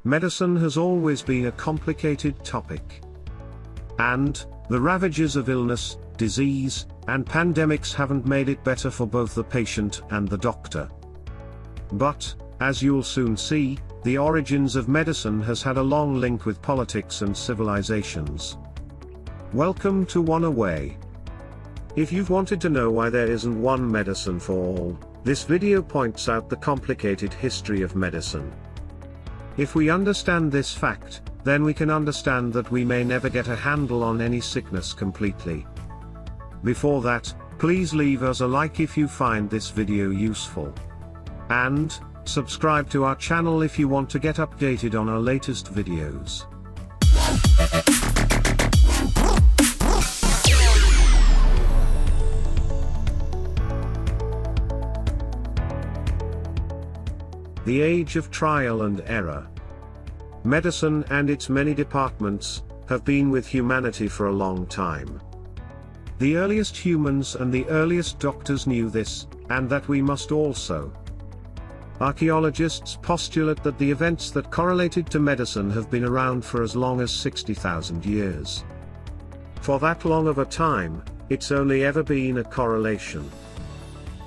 Medicine has always been a complicated topic. And the ravages of illness, disease, and pandemics haven't made it better for both the patient and the doctor. But, as you'll soon see, the origins of medicine has had a long link with politics and civilizations. Welcome to One Away. If you've wanted to know why there isn't one medicine for all, this video points out the complicated history of medicine. If we understand this fact, then we can understand that we may never get a handle on any sickness completely. Before that, please leave us a like if you find this video useful. And, subscribe to our channel if you want to get updated on our latest videos. The age of trial and error. Medicine and its many departments have been with humanity for a long time. The earliest humans and the earliest doctors knew this, and that we must also. Archaeologists postulate that the events that correlated to medicine have been around for as long as 60,000 years. For that long of a time, it's only ever been a correlation.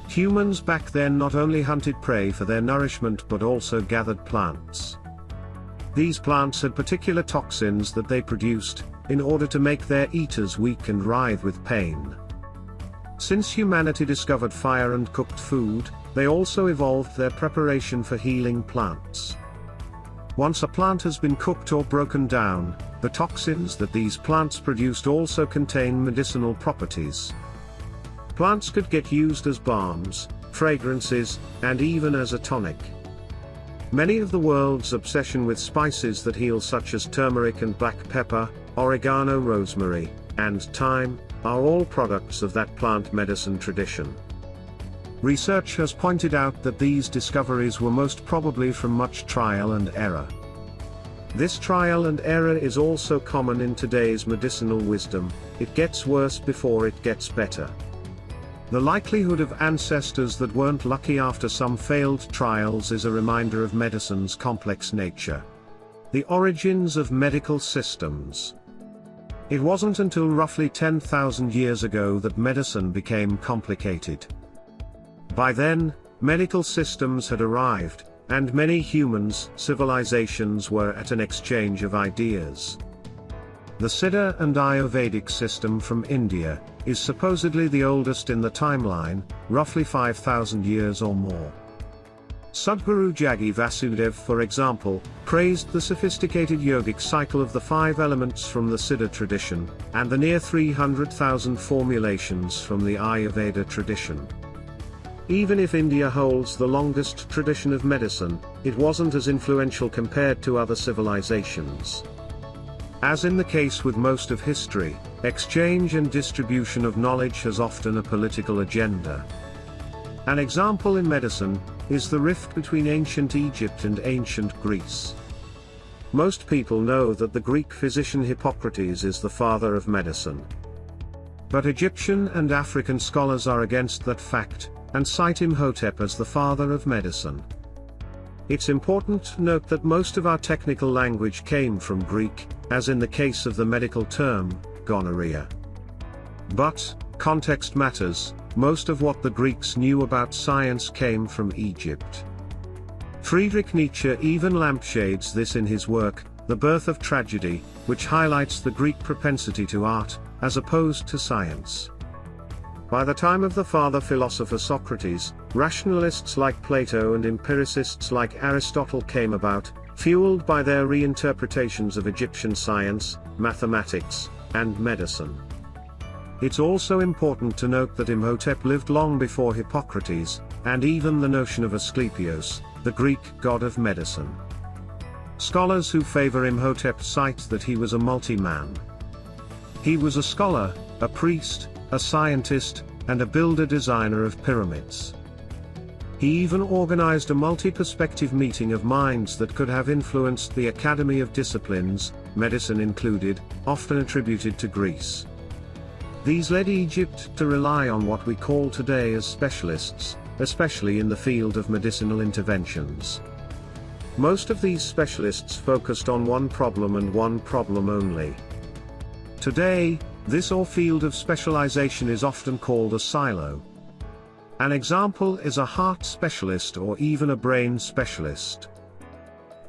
Humans back then not only hunted prey for their nourishment but also gathered plants. These plants had particular toxins that they produced, in order to make their eaters weak and writhe with pain. Since humanity discovered fire and cooked food, they also evolved their preparation for healing plants. Once a plant has been cooked or broken down, the toxins that these plants produced also contain medicinal properties. Plants could get used as balms, fragrances, and even as a tonic. Many of the world's obsession with spices that heal, such as turmeric and black pepper, oregano, rosemary, and thyme, are all products of that plant medicine tradition. Research has pointed out that these discoveries were most probably from much trial and error. This trial and error is also common in today's medicinal wisdom: it gets worse before it gets better. The likelihood of ancestors that weren't lucky after some failed trials is a reminder of medicine's complex nature. The origins of medical systems. It wasn't until roughly 10,000 years ago that medicine became complicated. By then, medical systems had arrived, and many humans, civilizations were at an exchange of ideas. The Siddha and Ayurvedic system from India is supposedly the oldest in the timeline, roughly 5,000 years or more. Sadhguru Jaggi Vasudev, for example, praised the sophisticated yogic cycle of the 5 elements from the Siddha tradition, and the near 300,000 formulations from the Ayurveda tradition. Even if India holds the longest tradition of medicine, it wasn't as influential compared to other civilizations. As in the case with most of history, exchange and distribution of knowledge has often a political agenda. An example in medicine is the rift between ancient Egypt and ancient Greece. Most people know that the Greek physician Hippocrates is the father of medicine. But Egyptian and African scholars are against that fact, and cite Imhotep as the father of medicine. It's important to note that most of our technical language came from Greek, as in the case of the medical term, gonorrhea. But, context matters. Most of what the Greeks knew about science came from Egypt. Friedrich Nietzsche even lampshades this in his work, The Birth of Tragedy, which highlights the Greek propensity to art, as opposed to science. By the time of the father philosopher Socrates, rationalists like Plato and empiricists like Aristotle came about, fueled by their reinterpretations of Egyptian science, mathematics, and medicine. It's also important to note that Imhotep lived long before Hippocrates, and even the notion of Asclepios, the Greek god of medicine. Scholars who favor Imhotep cite that he was a multi-man. He was a scholar, a priest, a scientist, and a builder-designer of pyramids. He even organized a multi-perspective meeting of minds that could have influenced the Academy of Disciplines, medicine included, often attributed to Greece. These led Egypt to rely on what we call today as specialists, especially in the field of medicinal interventions. Most of these specialists focused on one problem and one problem only. Today, this field of specialization is often called a silo. An example is a heart specialist or even a brain specialist.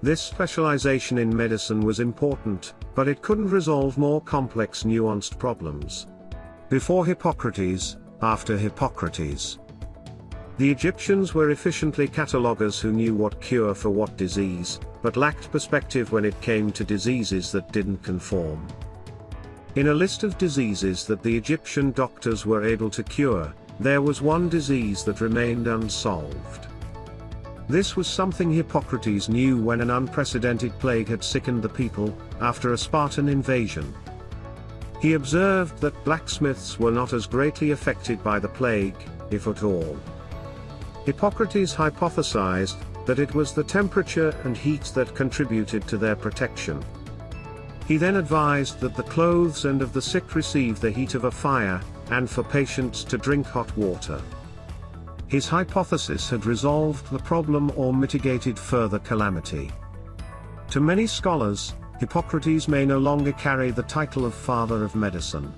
This specialization in medicine was important, but it couldn't resolve more complex, nuanced problems. Before Hippocrates, after Hippocrates. The Egyptians were efficiently catalogers who knew what cure for what disease, but lacked perspective when it came to diseases that didn't conform. In a list of diseases that the Egyptian doctors were able to cure, there was one disease that remained unsolved. This was something Hippocrates knew when an unprecedented plague had sickened the people, after a Spartan invasion. He observed that blacksmiths were not as greatly affected by the plague, if at all. Hippocrates hypothesized that it was the temperature and heat that contributed to their protection. He then advised that the clothes and of the sick receive the heat of a fire, and for patients to drink hot water. His hypothesis had resolved the problem or mitigated further calamity. To many scholars, Hippocrates may no longer carry the title of father of medicine.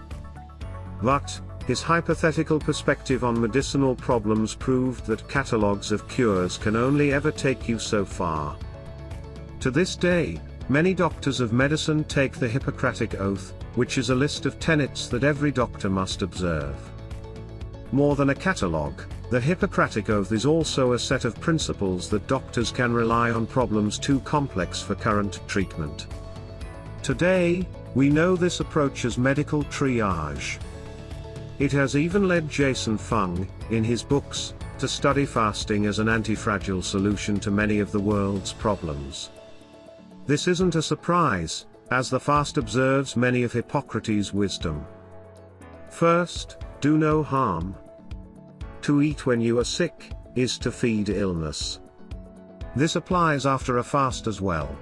But, his hypothetical perspective on medicinal problems proved that catalogues of cures can only ever take you so far. To this day, many doctors of medicine take the Hippocratic Oath, which is a list of tenets that every doctor must observe. More than a catalogue, the Hippocratic Oath is also a set of principles that doctors can rely on problems too complex for current treatment. Today, we know this approach as medical triage. It has even led Jason Fung, in his books, to study fasting as an anti-fragile solution to many of the world's problems. This isn't a surprise, as the fast observes many of Hippocrates' wisdom. First, do no harm. To eat when you are sick, is to feed illness. This applies after a fast as well.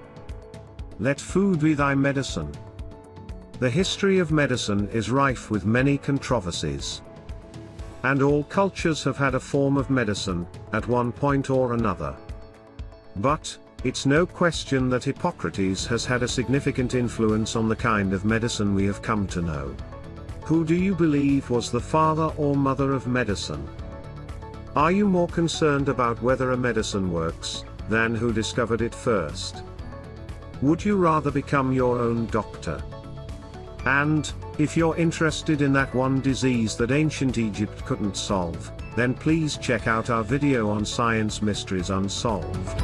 Let food be thy medicine. The history of medicine is rife with many controversies. And all cultures have had a form of medicine, at one point or another. But, it's no question that Hippocrates has had a significant influence on the kind of medicine we have come to know. Who do you believe was the father or mother of medicine? Are you more concerned about whether a medicine works, than who discovered it first? Would you rather become your own doctor? And, if you're interested in that one disease that ancient Egypt couldn't solve, then please check out our video on Science Mysteries Unsolved.